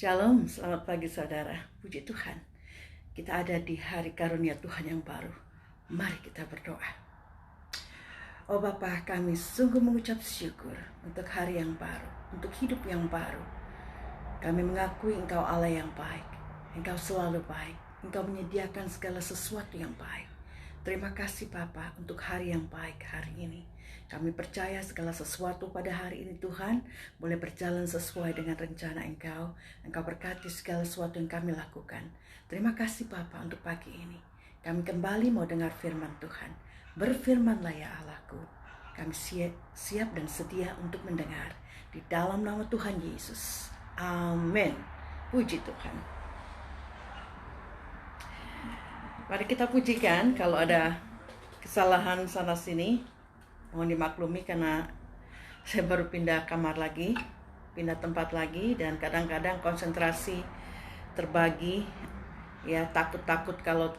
Shalom, selamat pagi saudara. Puji Tuhan, kita ada di hari karunia Tuhan yang baru. Mari kita berdoa. Oh Bapa, kami sungguh mengucap syukur untuk hari yang baru, untuk hidup yang baru. Kami mengakui Engkau Allah yang baik. Engkau selalu baik. Engkau menyediakan segala sesuatu yang baik. Terima kasih Bapa untuk hari yang baik hari ini. Kami percaya segala sesuatu pada hari ini Tuhan boleh berjalan sesuai dengan rencana Engkau. Engkau berkati segala sesuatu yang kami lakukan. Terima kasih Bapa untuk pagi ini. Kami kembali mau dengar firman Tuhan. Berfirmanlah ya Allahku. Kami siap dan sedia untuk mendengar. Di dalam nama Tuhan Yesus. Amin. Puji Tuhan. Mari kita pujikan. Kalau ada kesalahan sana sini, mohon dimaklumi karena saya baru pindah kamar lagi, pindah tempat lagi, dan kadang-kadang konsentrasi terbagi. Ya, takut kalau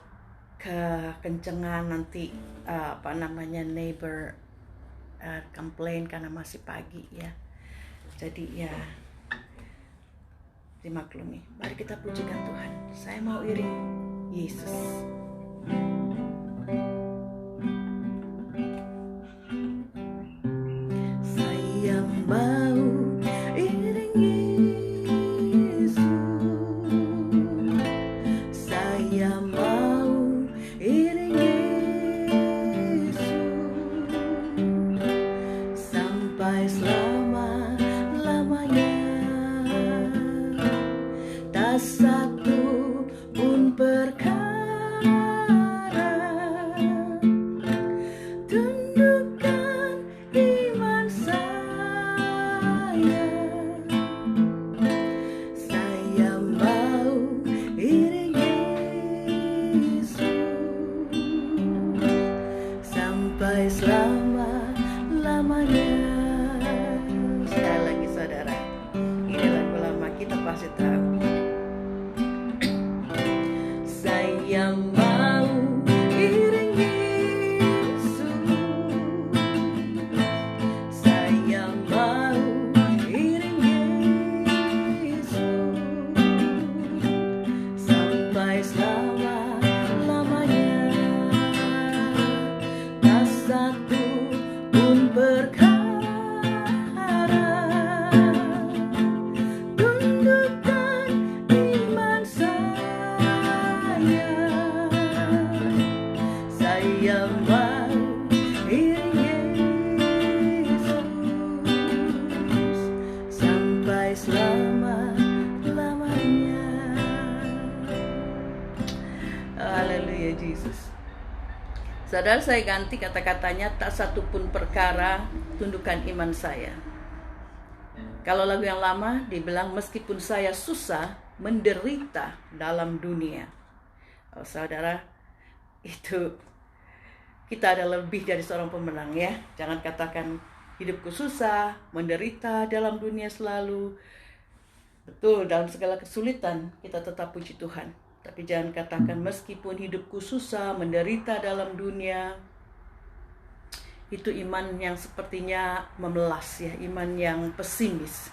kekencengan nanti neighbor komplain karena masih pagi ya. Jadi ya dimaklumi. Mari kita pujikan Tuhan. Saya mau iring Yesus. Saya mau iring Yesus. Saya mau iring Yesus sampai selama-lamanya. Tak satu pun perkara tundukkan iman saya. Saya mau iring Yesus sampai selama-lamanya. Sekali lagi saudara, ini lagu lama kita pasti tahu. Saya mau iring Yesus. Saya mau iring Yesus sampai selama-lamanya. Tak satu pun perkara tundukkan iman saya. Saya mau iring Yesus sampai selama-lamanya. Haleluya Yesus. Saudara, saya ganti kata-katanya, tak satu pun perkara tundukkan iman saya. Kalau lagu yang lama dibilang meskipun saya susah menderita dalam dunia. Oh, saudara, itu kita ada lebih dari seorang pemenang ya. Jangan katakan hidupku susah, menderita dalam dunia selalu. Betul, dalam segala kesulitan kita tetap puji Tuhan. Tapi jangan katakan meskipun hidupku susah, menderita dalam dunia. Itu iman yang sepertinya memelas ya, iman yang pesimis.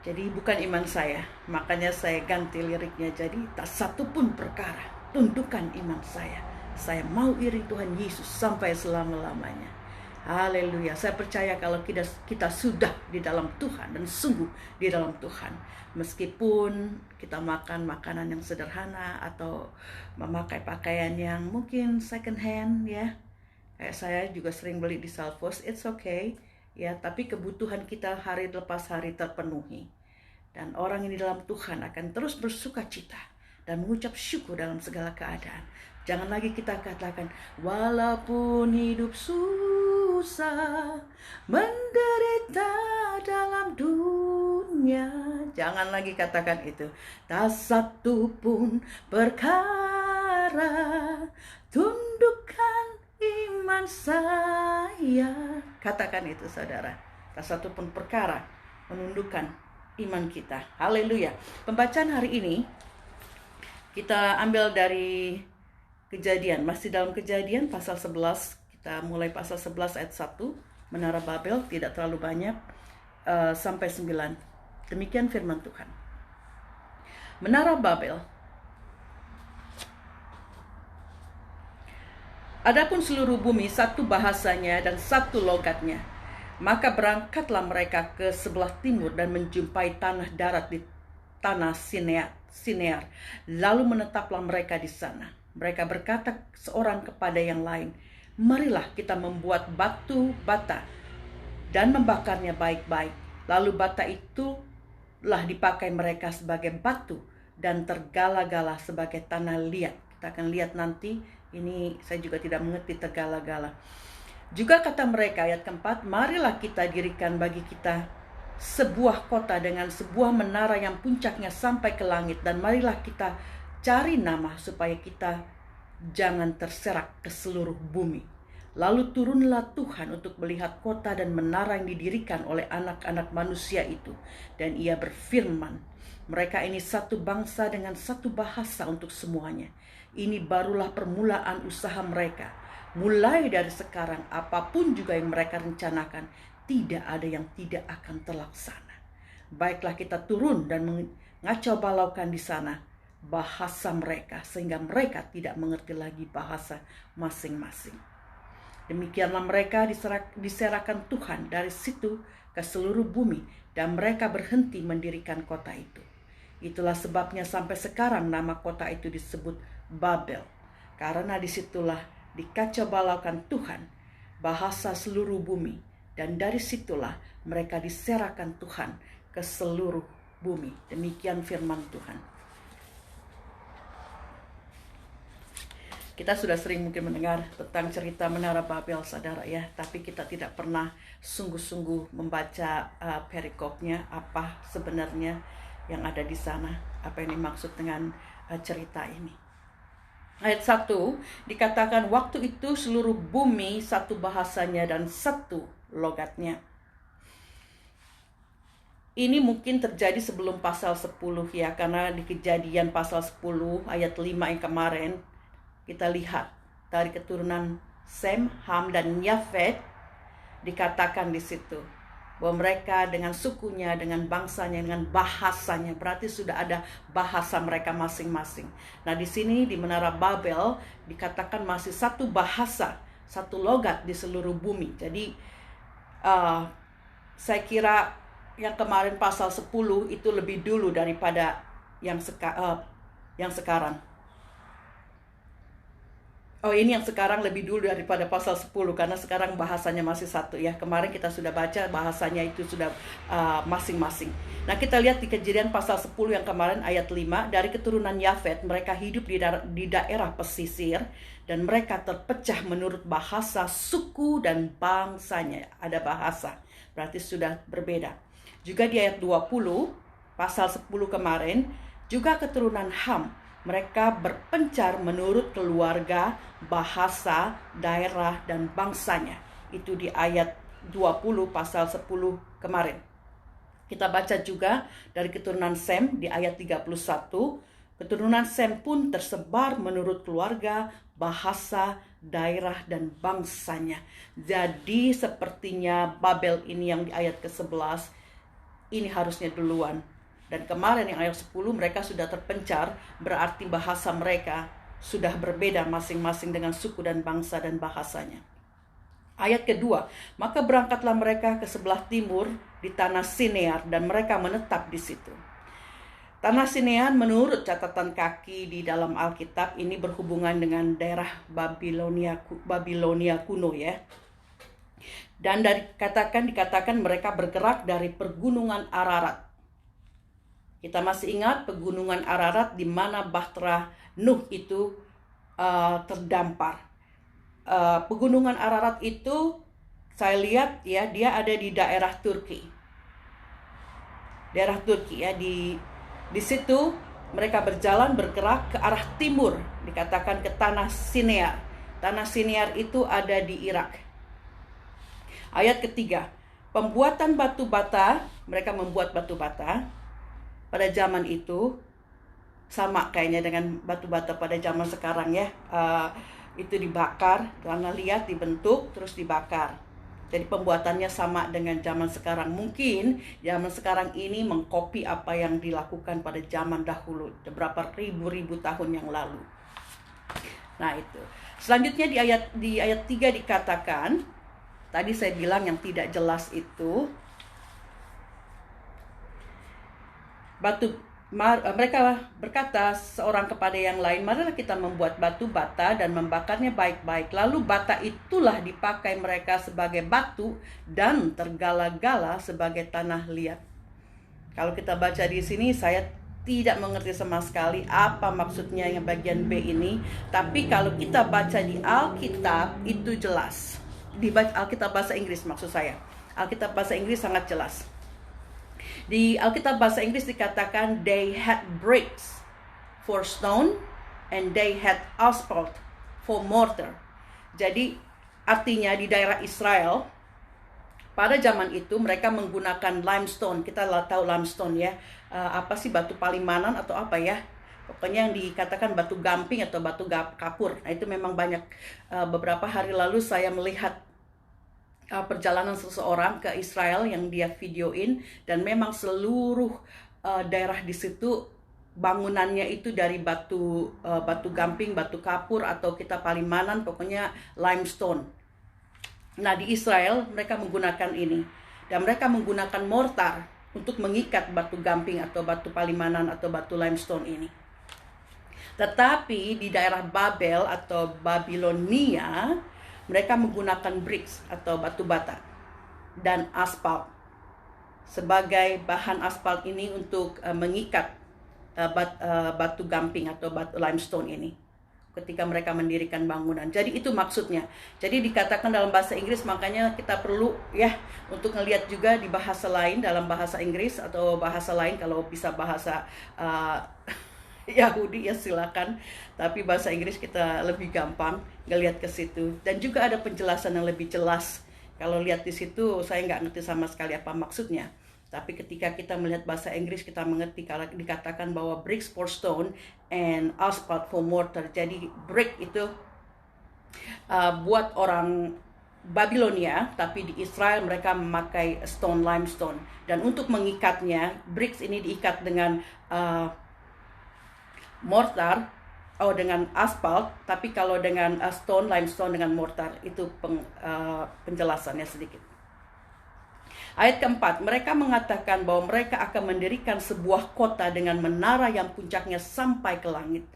Jadi bukan iman saya. Makanya saya ganti liriknya jadi tak satu pun perkara tundukkan iman saya. Saya mau iring Tuhan Yesus sampai selama-lamanya. Haleluya. Saya percaya kalau kita sudah di dalam Tuhan dan sungguh di dalam Tuhan, meskipun kita makan makanan yang sederhana atau memakai pakaian yang mungkin second hand ya, kayak saya juga sering beli di Salvos, it's okay ya, tapi kebutuhan kita hari lepas hari terpenuhi. Dan orang ini dalam Tuhan akan terus bersuka cita dan mengucap syukur dalam segala keadaan. Jangan lagi kita katakan walaupun hidup susah, menderita dalam dunia. Jangan lagi katakan itu. Tak satu pun perkara tundukkan iman saya. Katakan itu saudara. Tak satu pun perkara menundukkan iman kita. Haleluya. Pembacaan hari ini kita ambil dari Kejadian, masih dalam Kejadian pasal 11. Kita mulai pasal 11 ayat 1, Menara Babel, tidak terlalu banyak, sampai 9. Demikian firman Tuhan. Menara Babel. Adapun seluruh bumi satu bahasanya dan satu logatnya. Maka berangkatlah mereka ke sebelah timur dan menjumpai tanah darat di tanah Sinear. Lalu menetaplah mereka di sana. Mereka berkata seorang kepada yang lain, marilah kita membuat batu bata dan membakarnya baik-baik. Lalu bata itulah dipakai mereka sebagai batu dan tergala-gala sebagai tanah liat. Kita akan lihat nanti, ini saya juga tidak mengerti tergala-gala. Juga kata mereka, ayat keempat, marilah kita dirikan bagi kita sebuah kota dengan sebuah menara yang puncaknya sampai ke langit, dan marilah kita cari nama supaya kita jangan terserak ke seluruh bumi. Lalu turunlah Tuhan untuk melihat kota dan menara yang didirikan oleh anak-anak manusia itu, dan ia berfirman, mereka ini satu bangsa dengan satu bahasa untuk semuanya. Ini barulah permulaan usaha mereka. Mulai dari sekarang, apapun juga yang mereka rencanakan, tidak ada yang tidak akan terlaksana. Baiklah kita turun dan mengacau balaukan di sana bahasa mereka, sehingga mereka tidak mengerti lagi bahasa masing-masing. Demikianlah mereka diserahkan Tuhan dari situ ke seluruh bumi, dan mereka berhenti mendirikan kota itu. Itulah sebabnya sampai sekarang nama kota itu disebut Babel, karena disitulah dikacau balaukan Tuhan bahasa seluruh bumi, dan dari situlah mereka diserahkan Tuhan ke seluruh bumi. Demikian firman Tuhan. Kita sudah sering mungkin mendengar tentang cerita Menara Babel, saudara ya, tapi kita tidak pernah sungguh-sungguh membaca perikopnya, apa sebenarnya yang ada di sana, apa yang dimaksud dengan cerita ini. Ayat 1 dikatakan, waktu itu seluruh bumi satu bahasanya dan satu logatnya. Ini mungkin terjadi sebelum pasal 10 ya, karena di Kejadian pasal 10 ayat 5 yang kemarin kita lihat dari keturunan Sem, Ham, dan Yafet, dikatakan di situ bahwa mereka dengan sukunya, dengan bangsanya, dengan bahasanya, berarti sudah ada bahasa mereka masing-masing. Nah, di sini di Menara Babel dikatakan masih satu bahasa, satu logat di seluruh bumi. Jadi saya kira yang kemarin pasal 10 itu lebih dulu daripada yang sekarang. Oh, ini yang sekarang lebih dulu daripada pasal 10, karena sekarang bahasanya masih satu ya. Kemarin kita sudah baca bahasanya itu sudah masing-masing. Nah, kita lihat di Kejadian pasal 10 yang kemarin ayat 5, dari keturunan Yafet, mereka hidup di daerah pesisir, dan mereka terpecah menurut bahasa, suku, dan bangsanya. Ada bahasa, berarti sudah berbeda. Juga di ayat 20, pasal 10 kemarin, juga keturunan Ham, mereka berpencar menurut keluarga, bahasa, daerah, dan bangsanya. Itu di ayat 20 pasal 10 kemarin. Kita baca juga dari keturunan Sem di ayat 31. Keturunan Sem pun tersebar menurut keluarga, bahasa, daerah, dan bangsanya. Jadi sepertinya Babel ini yang di ayat ke-11, ini harusnya duluan. Dan kemarin yang ayat 10 mereka sudah terpencar, berarti bahasa mereka sudah berbeda masing-masing dengan suku dan bangsa dan bahasanya. Ayat kedua, maka berangkatlah mereka ke sebelah timur di tanah Sinear, dan mereka menetap di situ. Tanah Sinear menurut catatan kaki di dalam Alkitab ini berhubungan dengan daerah Babilonia kuno ya. Dan dikatakan mereka bergerak dari pegunungan Ararat. Kita masih ingat pegunungan Ararat di mana Bahtera Nuh itu terdampar. Pegunungan Ararat itu saya lihat ya, dia ada di daerah Turki. Daerah Turki ya, di situ mereka bergerak ke arah timur, dikatakan ke tanah Sinear. Tanah Sinear itu ada di Irak. Ayat ketiga, pembuatan batu bata, mereka membuat batu bata. Pada zaman itu sama kayaknya dengan batu bata pada zaman sekarang ya, itu dibakar, karena lihat dibentuk terus dibakar. Jadi pembuatannya sama dengan zaman sekarang. Mungkin zaman sekarang ini mengcopy apa yang dilakukan pada zaman dahulu, beberapa ribu-ribu tahun yang lalu. Nah itu. Selanjutnya di ayat 3 dikatakan, tadi saya bilang yang tidak jelas itu, mereka berkata seorang kepada yang lain, marilah kita membuat batu bata dan membakarnya baik-baik. Lalu bata itulah dipakai mereka sebagai batu dan tergala-gala sebagai tanah liat. Kalau kita baca di sini, saya tidak mengerti sama sekali apa maksudnya yang bagian B ini. Tapi kalau kita baca di Alkitab itu jelas. Di Alkitab bahasa Inggris maksud saya. Alkitab bahasa Inggris sangat jelas. Di Alkitab bahasa Inggris dikatakan they had bricks for stone and they had asphalt for mortar. Jadi artinya di daerah Israel pada zaman itu mereka menggunakan limestone. Kita tahu limestone ya, apa sih, batu palimanan atau apa ya, pokoknya yang dikatakan batu gamping atau batu kapur. Nah itu memang banyak. Beberapa hari lalu saya melihat perjalanan seseorang ke Israel yang dia videoin, dan memang seluruh daerah di situ bangunannya itu dari batu gamping, batu kapur, atau kita palimanan, pokoknya limestone. Nah di Israel mereka menggunakan ini, dan mereka menggunakan mortar untuk mengikat batu gamping atau batu palimanan atau batu limestone ini. Tetapi di daerah Babel atau Babilonia, mereka menggunakan bricks atau batu bata dan aspal sebagai bahan. Aspal ini untuk mengikat batu gamping atau batu limestone ini ketika mereka mendirikan bangunan. Jadi itu maksudnya. Jadi dikatakan dalam bahasa Inggris, makanya kita perlu ya untuk ngelihat juga di bahasa lain, dalam bahasa Inggris atau bahasa lain. Kalau bisa bahasa Yahudi ya silakan, tapi bahasa Inggris kita lebih gampang ngelihat ke situ, dan juga ada penjelasan yang lebih jelas. Kalau lihat di situ saya nggak ngerti sama sekali apa maksudnya, tapi ketika kita melihat bahasa Inggris kita mengerti kalau dikatakan bahwa bricks for stone and asphalt for mortar. Jadi brick itu buat orang Babilonia, tapi di Israel mereka memakai stone limestone, dan untuk mengikatnya bricks ini diikat dengan mortar dengan aspal, tapi kalau dengan stone limestone dengan mortar itu penjelasannya sedikit. Ayat keempat, mereka mengatakan bahwa mereka akan mendirikan sebuah kota dengan menara yang puncaknya sampai ke langit,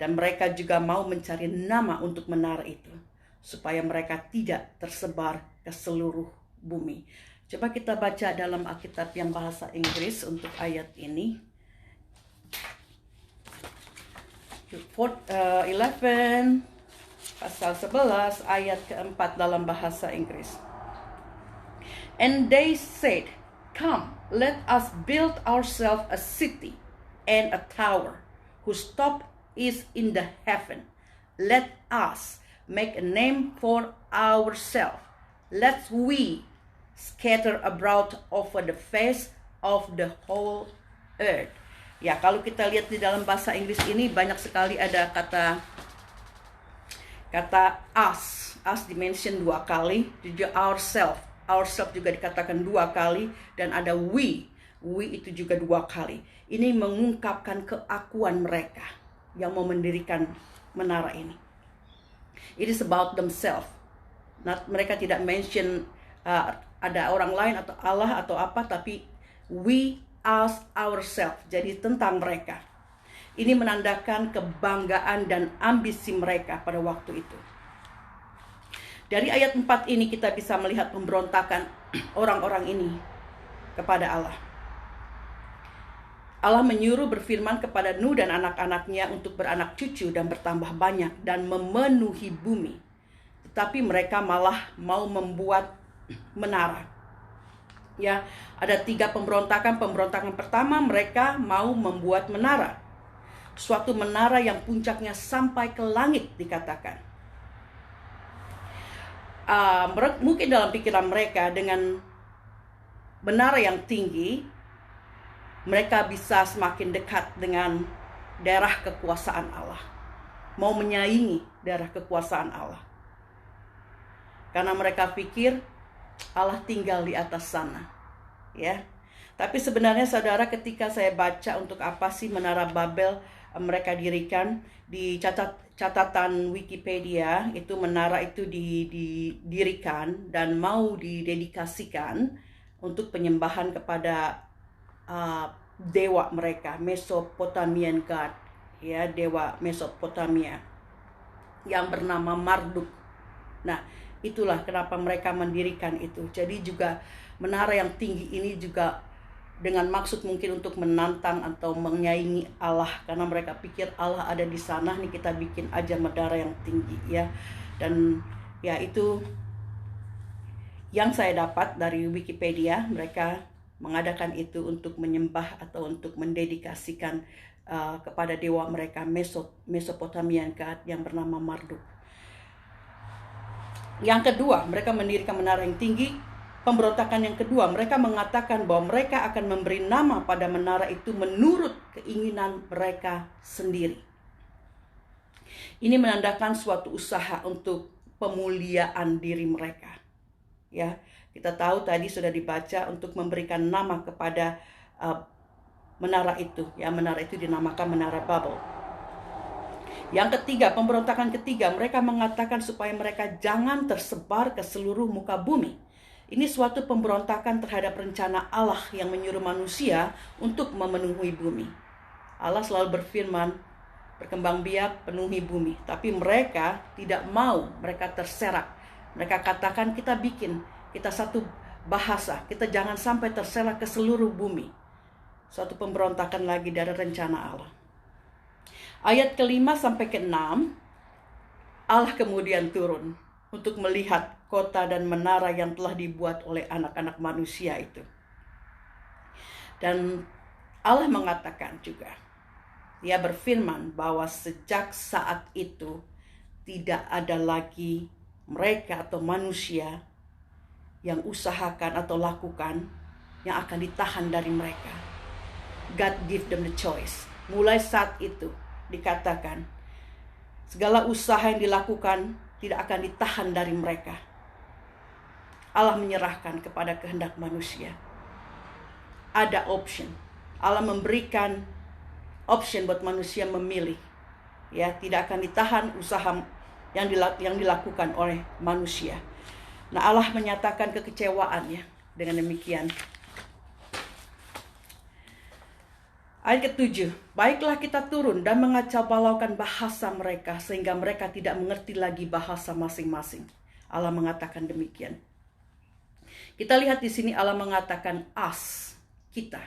dan mereka juga mau mencari nama untuk menara itu supaya mereka tidak tersebar ke seluruh bumi. Coba kita baca dalam Alkitab yang bahasa Inggris untuk ayat ini. 11 pasal 11 ayat keempat dalam bahasa Inggris. And they said, come, let us build ourselves a city and a tower whose top is in the heaven. Let us make a name for ourselves, lest we scatter abroad over the face of the whole earth. Ya, kalau kita lihat di dalam bahasa Inggris ini banyak sekali ada kata us dimention 2 kali, juga ourself juga dikatakan 2 kali, dan ada we itu juga 2 kali. Ini mengungkapkan keakuan mereka yang mau mendirikan menara ini. It is about themselves. Mereka tidak mention ada orang lain atau Allah atau apa, tapi we as ourselves, jadi tentang mereka. Ini menandakan kebanggaan dan ambisi mereka pada waktu itu. Dari ayat 4 ini kita bisa melihat pemberontakan orang-orang ini kepada Allah. Allah menyuruh berfirman kepada Nuh dan anak-anaknya untuk beranak cucu dan bertambah banyak dan memenuhi bumi. Tetapi mereka malah mau membuat menara. Ya, ada 3 pemberontakan. Pemberontakan pertama, mereka mau membuat menara. Suatu menara yang puncaknya sampai ke langit dikatakan. Mungkin dalam pikiran mereka dengan menara yang tinggi, mereka bisa semakin dekat dengan daerah kekuasaan Allah. Mau menyaingi daerah kekuasaan Allah. Karena mereka pikir Allah tinggal di atas sana, ya. Tapi sebenarnya saudara, ketika saya baca untuk apa sih Menara Babel mereka dirikan, di catatan Wikipedia itu menara itu didirikan dan mau didedikasikan untuk penyembahan kepada dewa mereka, Mesopotamian God, ya, dewa Mesopotamia yang bernama Marduk. Nah, itulah kenapa mereka mendirikan itu. Jadi juga menara yang tinggi ini juga dengan maksud mungkin untuk menantang atau menyaingi Allah, karena mereka pikir Allah ada di sana, nih kita bikin aja menara yang tinggi, ya. Dan ya, itu yang saya dapat dari Wikipedia. Mereka mengadakan itu untuk menyembah atau untuk mendedikasikan kepada dewa mereka, Mesopotamian God yang bernama Marduk. Yang kedua, mereka mendirikan menara yang tinggi. Pemberontakan yang kedua, mereka mengatakan bahwa mereka akan memberi nama pada menara itu menurut keinginan mereka sendiri. Ini menandakan suatu usaha untuk pemuliaan diri mereka. Ya, kita tahu tadi sudah dibaca untuk memberikan nama kepada menara itu. Ya, menara itu dinamakan Menara Babel. Yang ketiga, pemberontakan ketiga, mereka mengatakan supaya mereka jangan tersebar ke seluruh muka bumi. Ini suatu pemberontakan terhadap rencana Allah yang menyuruh manusia untuk memenuhi bumi. Allah selalu berfirman, berkembang biak, penuhi bumi. Tapi mereka tidak mau, mereka terserak. Mereka katakan kita satu bahasa, kita jangan sampai terserak ke seluruh bumi. Suatu pemberontakan lagi dari rencana Allah. Ayat ke-5 sampai ke-6, Allah kemudian turun untuk melihat kota dan menara yang telah dibuat oleh anak-anak manusia itu. Dan Allah mengatakan juga, Dia berfirman bahwa sejak saat itu tidak ada lagi mereka atau manusia yang usahakan atau lakukan yang akan ditahan dari mereka. God give them the choice. Mulai saat itu dikatakan segala usaha yang dilakukan tidak akan ditahan dari mereka. Allah menyerahkan kepada kehendak manusia. Ada option. Allah memberikan option buat manusia memilih. Ya, tidak akan ditahan usaha yang dilakukan oleh manusia. Nah, Allah menyatakan kekecewaannya dengan demikian. Ayat ke-7, baiklah kita turun dan mengacau balaukan bahasa mereka sehingga mereka tidak mengerti lagi bahasa masing-masing. Allah mengatakan demikian. Kita lihat di sini Allah mengatakan us, kita.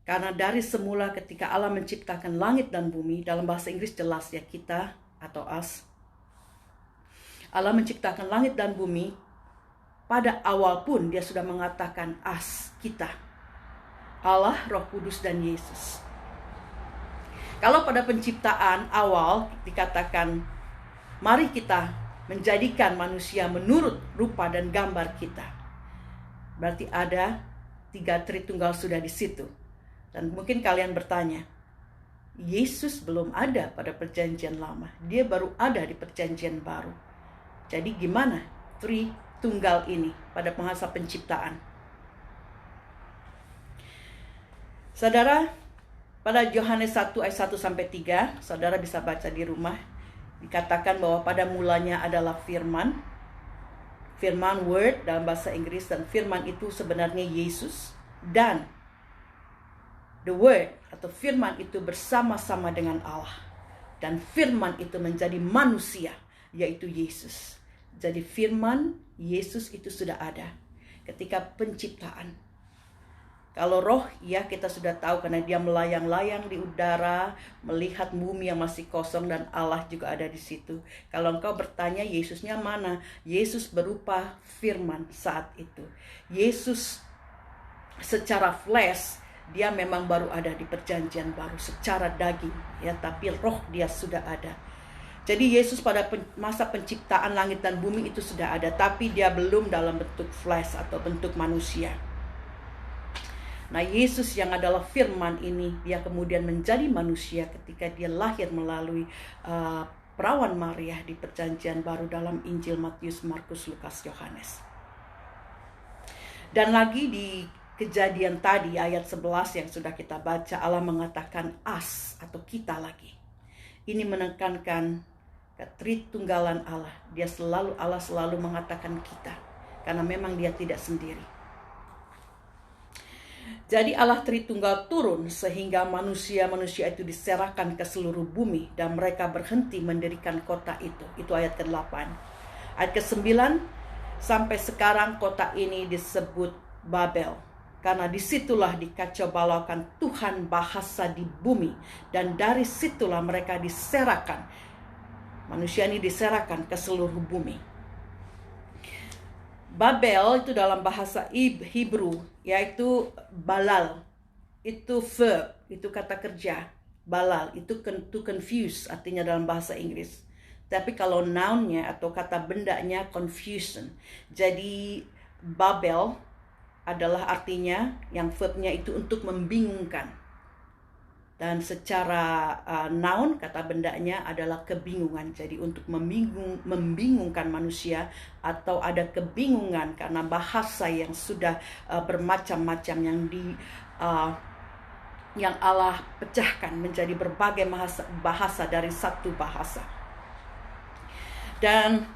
Karena dari semula ketika Allah menciptakan langit dan bumi, dalam bahasa Inggris jelas ya, kita atau us. Allah menciptakan langit dan bumi, pada awal pun Dia sudah mengatakan us, kita. Allah, Roh Kudus, dan Yesus. Kalau pada penciptaan awal dikatakan, mari kita menjadikan manusia menurut rupa dan gambar kita. Berarti ada 3 Tritunggal sudah di situ. Dan mungkin kalian bertanya, Yesus belum ada pada perjanjian lama. Dia baru ada di perjanjian baru. Jadi gimana Tritunggal ini pada masa penciptaan? Saudara, pada Yohanes 1 ayat 1 sampai 3, saudara bisa baca di rumah. Dikatakan bahwa pada mulanya adalah firman. Firman, word dalam bahasa Inggris, dan firman itu sebenarnya Yesus. Dan the word atau firman itu bersama-sama dengan Allah. Dan firman itu menjadi manusia, yaitu Yesus. Jadi firman Yesus itu sudah ada ketika penciptaan. Kalau roh, ya kita sudah tahu karena Dia melayang-layang di udara, melihat bumi yang masih kosong dan Allah juga ada di situ. Kalau engkau bertanya Yesusnya mana? Yesus berupa firman saat itu. Yesus secara flesh, Dia memang baru ada di perjanjian baru secara daging, ya, tapi roh Dia sudah ada. Jadi Yesus pada masa penciptaan langit dan bumi itu sudah ada, tapi Dia belum dalam bentuk flesh atau bentuk manusia. Nah, Yesus yang adalah firman ini, Dia kemudian menjadi manusia ketika Dia lahir melalui perawan Maria di Perjanjian Baru dalam Injil Matius, Markus, Lukas, Yohanes. Dan lagi di Kejadian tadi ayat 11 yang sudah kita baca, Allah mengatakan us atau kita lagi. Ini menekankan ketritunggalan Allah. Allah selalu mengatakan kita, karena memang dia tidak sendiri. Jadi Allah Tritunggal turun sehingga manusia-manusia itu diserahkan ke seluruh bumi dan mereka berhenti mendirikan kota itu. Itu ayat ke-8. Ayat ke-9, sampai sekarang kota ini disebut Babel. Karena disitulah dikacaubalaukan Tuhan bahasa di bumi. Dan dari situlah mereka diserahkan. Manusia ini diserahkan ke seluruh bumi. Babel itu dalam bahasa Hebrew, yaitu balal. Itu verb, itu kata kerja. Balal, itu to confuse artinya dalam bahasa Inggris. Tapi kalau nounnya atau kata bendanya confusion. Jadi Babel adalah artinya yang verbnya itu untuk membingungkan. Dan secara noun kata bendanya adalah kebingungan. Jadi untuk membingungkan manusia atau ada kebingungan karena bahasa yang sudah bermacam-macam yang Allah pecahkan menjadi berbagai bahasa dari satu bahasa. Dan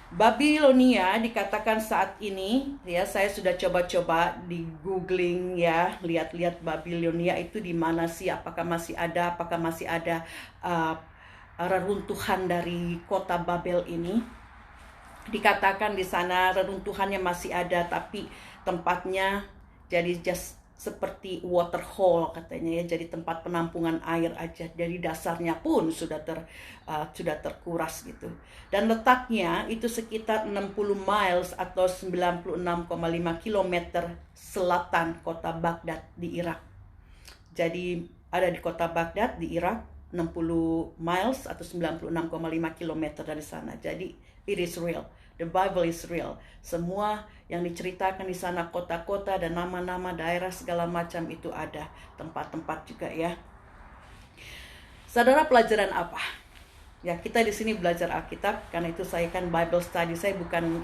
Babilonia dikatakan saat ini, ya saya sudah coba-coba di googling ya, lihat-lihat Babilonia itu di mana sih, apakah masih ada reruntuhan dari kota Babel ini. Dikatakan di sana reruntuhannya masih ada, tapi tempatnya jadi just seperti water hole katanya ya, jadi tempat penampungan air aja. Dari dasarnya pun sudah terkuras gitu. Dan letaknya itu sekitar 60 miles atau 96,5 km selatan kota Baghdad di Irak. Jadi ada di kota Baghdad di Irak, 60 miles atau 96,5 km dari sana. Jadi it is real. The Bible is real. Semua yang diceritakan di sana, kota-kota dan nama-nama daerah segala macam itu ada. Tempat-tempat juga ya. Saudara, pelajaran apa? Ya, kita di sini belajar Alkitab. Karena itu saya kan Bible study. Saya bukan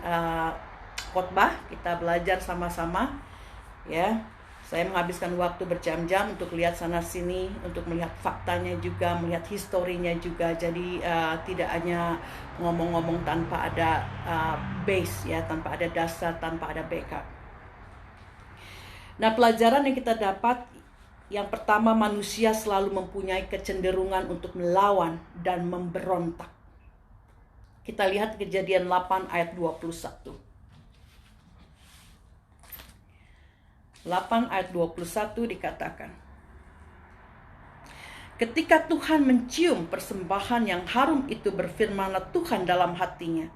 khotbah. Kita belajar sama-sama. Ya, saya menghabiskan waktu berjam-jam untuk lihat sana-sini, untuk melihat faktanya juga, melihat historinya juga. Jadi tidak hanya ngomong-ngomong tanpa ada base ya, tanpa ada dasar, tanpa ada backup. Nah, pelajaran yang kita dapat, yang pertama, manusia selalu mempunyai kecenderungan untuk melawan dan memberontak. Kita lihat Kejadian 8 ayat 21. 8 ayat 21 dikatakan, ketika Tuhan mencium persembahan yang harum itu, berfirmanlah Tuhan dalam hatinya,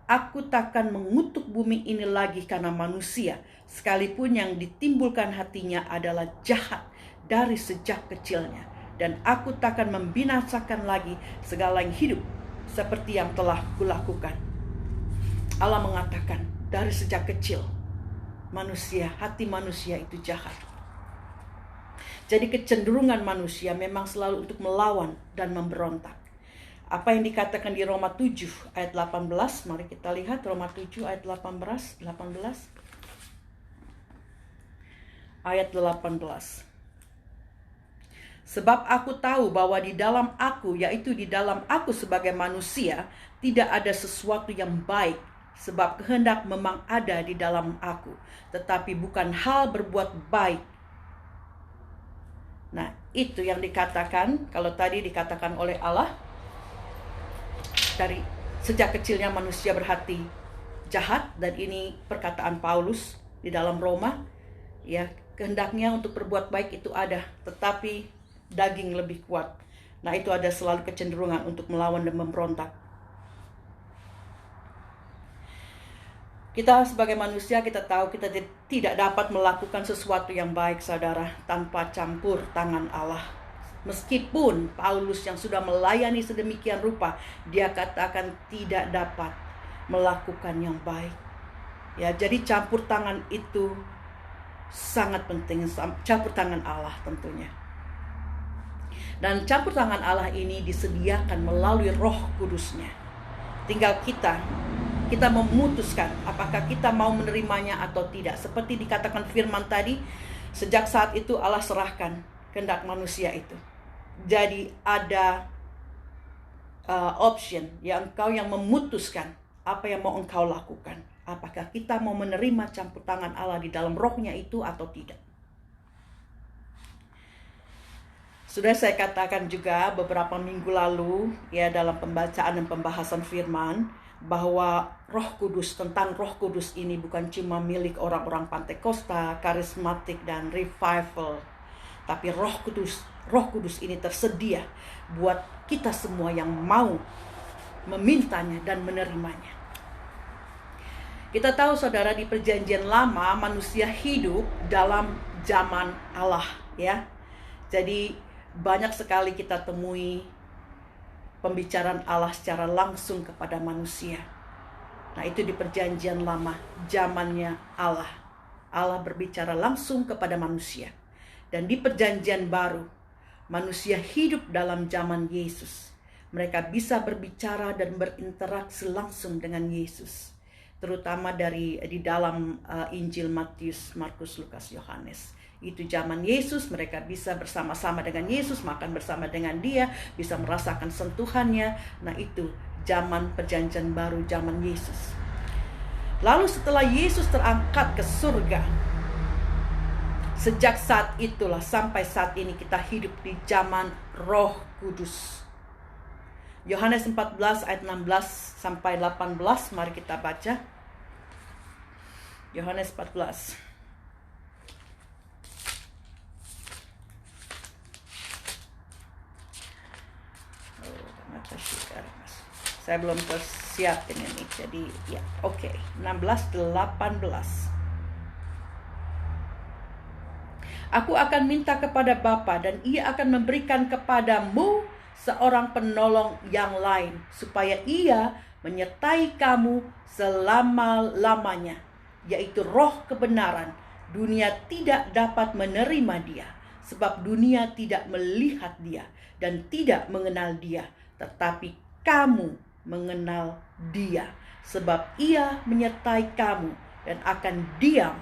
aku takkan mengutuk bumi ini lagi karena manusia, sekalipun yang ditimbulkan hatinya adalah jahat dari sejak kecilnya. Dan aku takkan membinasakan lagi segala yang hidup seperti yang telah kulakukan. Allah mengatakan dari sejak kecil, hati manusia itu jahat. Jadi kecenderungan manusia memang selalu untuk melawan dan memberontak. Apa yang dikatakan di Roma 7 ayat 18, mari kita lihat Roma 7 ayat 18. Ayat 18. Sebab aku tahu bahwa di dalam aku, yaitu di dalam aku sebagai manusia, tidak ada sesuatu yang baik. Sebab kehendak memang ada di dalam aku, tetapi bukan hal berbuat baik. Nah, itu yang dikatakan, kalau tadi dikatakan oleh Allah, dari sejak kecilnya manusia berhati jahat, dan ini perkataan Paulus di dalam Roma, ya, kehendaknya untuk berbuat baik itu ada, tetapi daging lebih kuat. Nah, itu ada selalu kecenderungan untuk melawan dan memberontak. Kita sebagai manusia, kita tahu kita tidak dapat melakukan sesuatu yang baik, saudara, tanpa campur tangan Allah. Meskipun Paulus yang sudah melayani sedemikian rupa, dia katakan tidak dapat melakukan yang baik. Ya, jadi campur tangan itu sangat penting, campur tangan Allah tentunya. Dan campur tangan Allah ini disediakan melalui Roh Kudus-Nya. Tinggal kita memutuskan apakah kita mau menerimanya atau tidak. Seperti dikatakan firman tadi, sejak saat itu Allah serahkan kehendak manusia itu. Jadi ada option yang engkau yang memutuskan apa yang mau engkau lakukan. Apakah kita mau menerima campur tangan Allah di dalam rohnya itu atau tidak. Sudah saya katakan juga beberapa minggu lalu ya dalam pembacaan dan pembahasan firman bahwa Roh Kudus, tentang Roh Kudus ini bukan cuma milik orang-orang Pantekosta, karismatik dan revival. Tapi Roh Kudus ini tersedia buat kita semua yang mau memintanya dan menerimanya. Kita tahu saudara, di perjanjian lama manusia hidup dalam zaman Allah ya. Jadi banyak sekali kita temui pembicaraan Allah secara langsung kepada manusia. Nah, itu di perjanjian lama, zamannya Allah. Allah berbicara langsung kepada manusia. Dan di perjanjian baru, manusia hidup dalam zaman Yesus. Mereka bisa berbicara dan berinteraksi langsung dengan Yesus. Terutama di dalam Injil Matius, Markus, Lukas, Yohanes. Itu zaman Yesus, mereka bisa bersama-sama dengan Yesus, makan bersama dengan Dia, bisa merasakan sentuhannya. Nah, itu zaman perjanjian baru, zaman Yesus. Lalu setelah Yesus terangkat ke surga, sejak saat itulah sampai saat ini kita hidup di zaman Roh Kudus. Yohanes 14 ayat 16 sampai 18, mari kita baca. Yohanes 14. Saya belum persiapin ini, jadi ya oke. 16:18. Aku akan minta kepada Bapa dan Ia akan memberikan kepadamu seorang penolong yang lain, supaya Ia menyertai kamu selama-lamanya, yaitu Roh kebenaran. Dunia tidak dapat menerima Dia, sebab dunia tidak melihat Dia dan tidak mengenal Dia, tetapi kamu mengenal Dia, sebab Ia menyertai kamu dan akan diam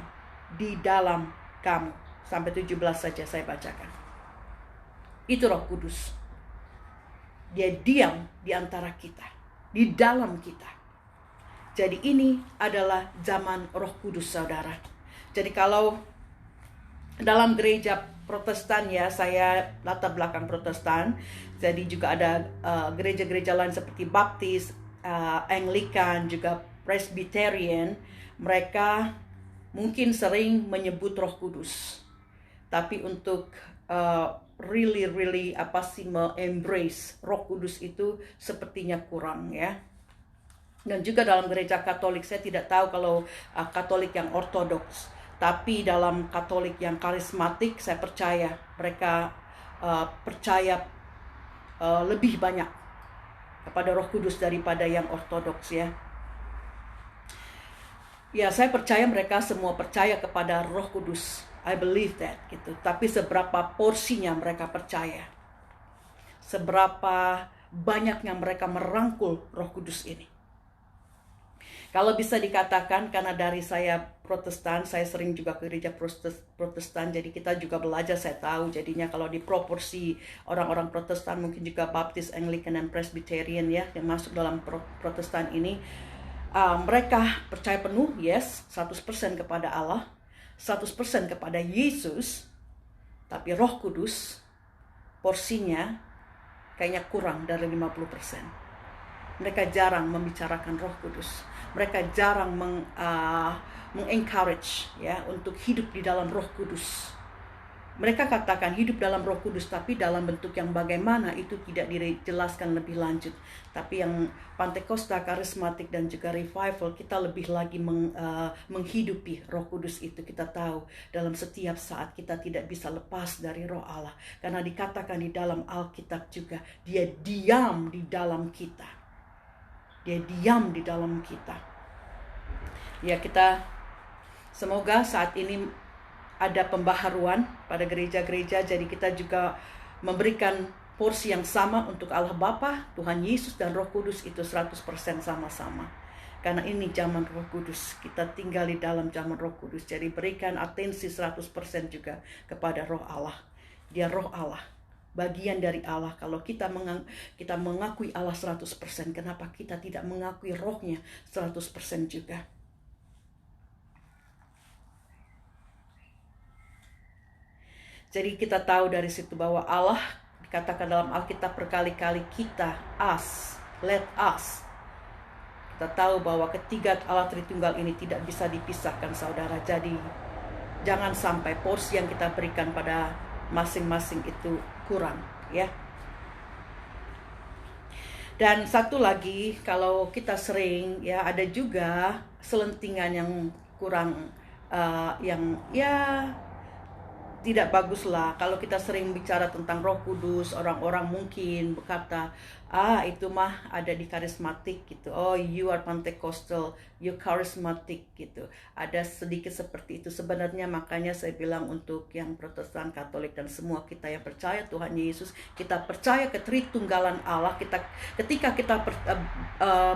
di dalam kamu. Sampai 17 saja saya bacakan. Itu Roh Kudus. Dia diam di antara kita, di dalam kita. Jadi ini adalah zaman Roh Kudus, saudara. Jadi kalau dalam gereja Protestan ya, saya latar belakang Protestan. Jadi juga ada gereja-gereja lain seperti Baptis, Anglikan, juga Presbyterian. Mereka mungkin sering menyebut Roh Kudus. Tapi untuk really embrace Roh Kudus itu sepertinya kurang ya. Dan juga dalam gereja Katolik, saya tidak tahu kalau Katolik yang ortodoks, tapi dalam Katolik yang karismatik saya percaya mereka percaya lebih banyak kepada Roh Kudus daripada yang ortodoks ya. Ya, saya percaya mereka semua percaya kepada Roh Kudus. I believe that gitu. Tapi seberapa porsinya mereka percaya? Seberapa banyaknya mereka merangkul Roh Kudus ini? Kalau bisa dikatakan, karena dari saya Protestan, saya sering juga ke gereja Protestan, jadi kita juga belajar, saya tahu jadinya kalau di proporsi orang-orang Protestan, mungkin juga Baptis, Anglican, dan Presbyterian ya, yang masuk dalam Protestan ini, mereka percaya penuh, yes, 100% kepada Allah, 100% kepada Yesus, tapi Roh Kudus porsinya kayaknya kurang dari 50%. Mereka jarang membicarakan Roh Kudus. Mereka jarang mengencourage ya untuk hidup di dalam Roh Kudus. Mereka katakan hidup dalam Roh Kudus, tapi dalam bentuk yang bagaimana itu tidak dijelaskan lebih lanjut. Tapi yang Pantekosta, karismatik dan juga revival, kita lebih lagi menghidupi Roh Kudus itu. Kita tahu dalam setiap saat kita tidak bisa lepas dari Roh Allah, karena dikatakan di dalam Alkitab juga, Dia diam di dalam kita. Dia diam di dalam kita. Ya, kita semoga saat ini ada pembaharuan pada gereja-gereja, jadi kita juga memberikan porsi yang sama untuk Allah Bapa, Tuhan Yesus, dan Roh Kudus itu 100% sama-sama. Karena ini zaman Roh Kudus, kita tinggal di dalam zaman Roh Kudus. Jadi berikan atensi 100% juga kepada Roh Allah. Dia Roh Allah, bagian dari Allah. Kalau kita mengakui Allah 100%, kenapa kita tidak mengakui Rohnya 100% juga? Jadi kita tahu dari situ bahwa Allah dikatakan dalam Alkitab berkali-kali kita, us, let us. Kita tahu bahwa ketiga Allah Tritunggal ini tidak bisa dipisahkan, saudara. Jadi jangan sampai porsi yang kita berikan pada masing-masing itu kurang, ya. Dan satu lagi, kalau kita sering, ya, ada juga selentingan yang kurang, yang ya tidak bagus lah. Kalau kita sering bicara tentang Roh Kudus, orang-orang mungkin berkata, itu mah ada di karismatik gitu. Oh, you are Pentecostal, you charismatic gitu. Ada sedikit seperti itu. Sebenarnya makanya saya bilang untuk yang Protestan, Katolik, dan semua kita yang percaya Tuhan Yesus, kita percaya ke Tritunggalan Allah. Ketika kita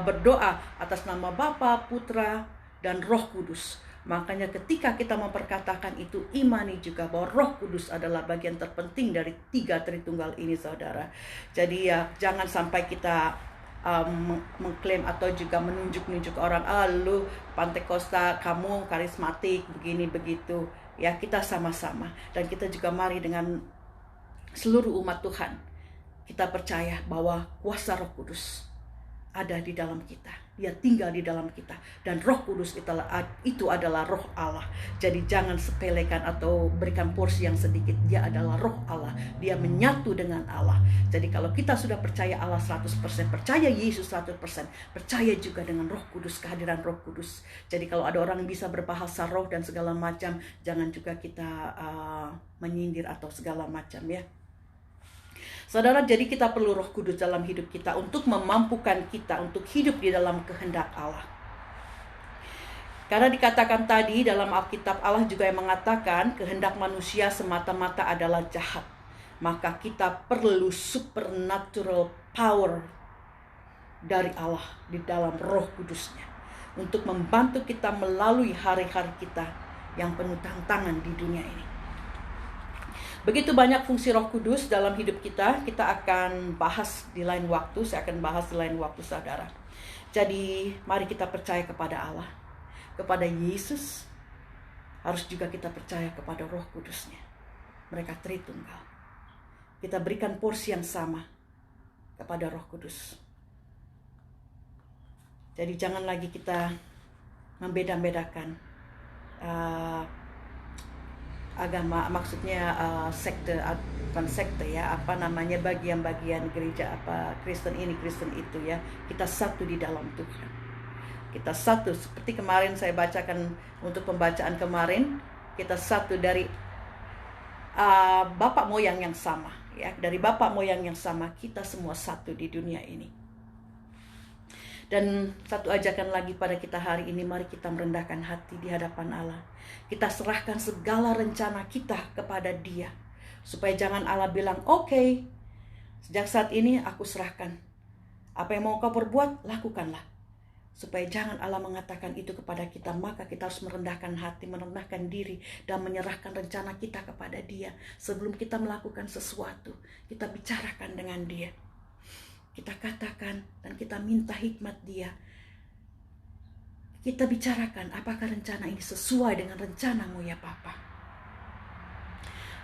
berdoa atas nama Bapa, Putra, dan Roh Kudus, makanya ketika kita memperkatakan itu, imani juga bahwa Roh Kudus adalah bagian terpenting dari tiga Tritunggal ini, saudara. Jadi ya, jangan sampai kita mengklaim atau juga menunjuk-nunjuk orang, lu Pantekosta, kamu karismatik, begini begitu. Ya, kita sama-sama. Dan kita juga mari dengan seluruh umat Tuhan, kita percaya bahwa kuasa Roh Kudus ada di dalam kita. Dia tinggal di dalam kita. Dan Roh Kudus itu adalah Roh Allah. Jadi jangan sepelekan atau berikan porsi yang sedikit. Dia adalah Roh Allah. Dia menyatu dengan Allah. Jadi kalau kita sudah percaya Allah 100%, percaya Yesus 100%, percaya juga dengan Roh Kudus, kehadiran Roh Kudus. Jadi kalau ada orang yang bisa berbahasa roh dan segala macam, jangan juga kita menyindir atau segala macam, ya. Saudara, jadi kita perlu Roh Kudus dalam hidup kita untuk memampukan kita untuk hidup di dalam kehendak Allah. Karena dikatakan tadi dalam Alkitab, Allah juga yang mengatakan kehendak manusia semata-mata adalah jahat. Maka kita perlu supernatural power dari Allah di dalam Roh Kudusnya untuk membantu kita melalui hari-hari kita yang penuh tantangan di dunia ini. Begitu banyak fungsi Roh Kudus dalam hidup kita, kita akan bahas di lain waktu. Saya akan bahas di lain waktu, saudara. Jadi mari kita percaya kepada Allah, kepada Yesus. Harus juga kita percaya kepada Roh Kudusnya. Mereka Tritunggal. Kita berikan porsi yang sama kepada Roh Kudus. Jadi jangan lagi kita membeda-bedakan agama, maksudnya sekte, bukan sekte ya, bagian-bagian gereja, Kristen ini, Kristen itu, ya. Kita satu di dalam Tuhan. Kita satu, seperti kemarin saya bacakan untuk pembacaan kemarin, kita satu dari bapak moyang yang sama, ya. Dari bapak moyang yang sama, kita semua satu di dunia ini. Dan satu ajakan lagi pada kita hari ini, mari kita merendahkan hati di hadapan Allah. Kita serahkan segala rencana kita kepada Dia. Supaya jangan Allah bilang, oke, sejak saat ini aku serahkan. Apa yang mau kau perbuat, lakukanlah. Supaya jangan Allah mengatakan itu kepada kita, maka kita harus merendahkan hati, merendahkan diri, dan menyerahkan rencana kita kepada Dia. Sebelum kita melakukan sesuatu, kita bicarakan dengan Dia. Kita katakan dan kita minta hikmat Dia. Kita bicarakan, apakah rencana ini sesuai dengan rencana-Mu, ya Bapa.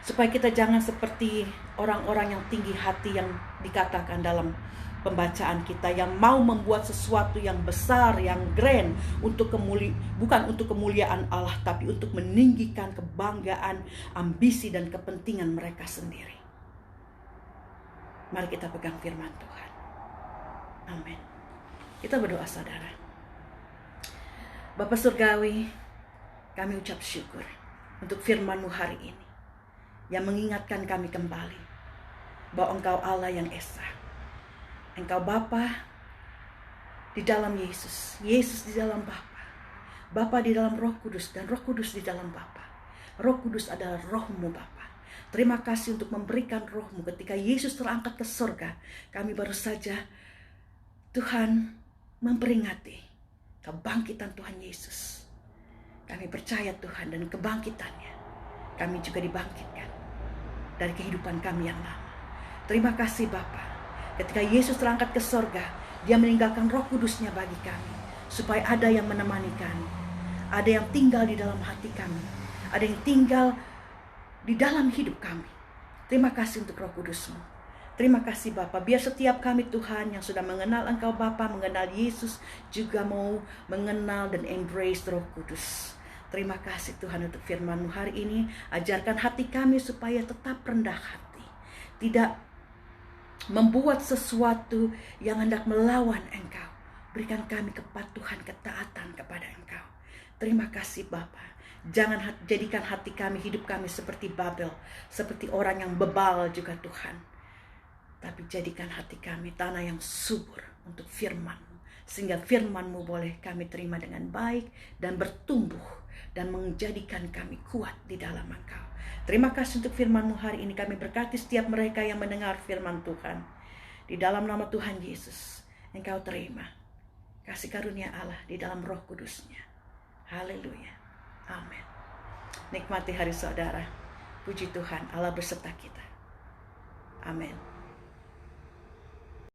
Supaya kita jangan seperti orang-orang yang tinggi hati yang dikatakan dalam pembacaan kita, yang mau membuat sesuatu yang besar, yang grand, bukan untuk kemuliaan Allah, tapi untuk meninggikan kebanggaan, ambisi, dan kepentingan mereka sendiri. Mari kita pegang firman Tuhan. Amin. Kita berdoa, saudara. Bapa Surgawi, kami ucap syukur untuk firman-Mu hari ini, yang mengingatkan kami kembali bahwa Engkau Allah yang Esa. Engkau Bapa di dalam Yesus, Yesus di dalam Bapa, Bapa di dalam Roh Kudus, dan Roh Kudus di dalam Bapa. Roh Kudus adalah Roh-Mu, Bapa. Terima kasih untuk memberikan roh-Mu ketika Yesus terangkat ke surga. Kami baru saja Tuhan memperingati kebangkitan Tuhan Yesus. Kami percaya Tuhan, dan kebangkitannya kami juga dibangkitkan dari kehidupan kami yang lama. Terima kasih Bapa. Ketika Yesus terangkat ke surga, Dia meninggalkan Roh Kudus-Nya bagi kami, supaya ada yang menemani kami, ada yang tinggal di dalam hati kami, ada yang tinggal di dalam hidup kami. Terima kasih untuk Roh Kudus-Mu. Terima kasih Bapa. Biar setiap kami Tuhan yang sudah mengenal Engkau Bapa, mengenal Yesus, juga mau mengenal dan embrace Roh Kudus. Terima kasih Tuhan untuk firman-Mu hari ini. Ajarkan hati kami supaya tetap rendah hati, tidak membuat sesuatu yang hendak melawan Engkau. Berikan kami kepatuhan, ketaatan kepada Engkau. Terima kasih Bapa. Jangan jadikan hati kami, hidup kami seperti Babel, seperti orang yang bebal juga Tuhan. Tapi jadikan hati kami tanah yang subur untuk firman-Mu, sehingga firman-Mu boleh kami terima dengan baik dan bertumbuh dan menjadikan kami kuat di dalam Engkau. Terima kasih untuk firman-Mu hari ini. Kami berkati setiap mereka yang mendengar firman Tuhan. Di dalam nama Tuhan Yesus, Engkau terima kasih karunia Allah di dalam Roh Kudus-Nya. Haleluya. Amin. Nikmati hari saudara. Puji Tuhan, Allah berserta kita. Amin.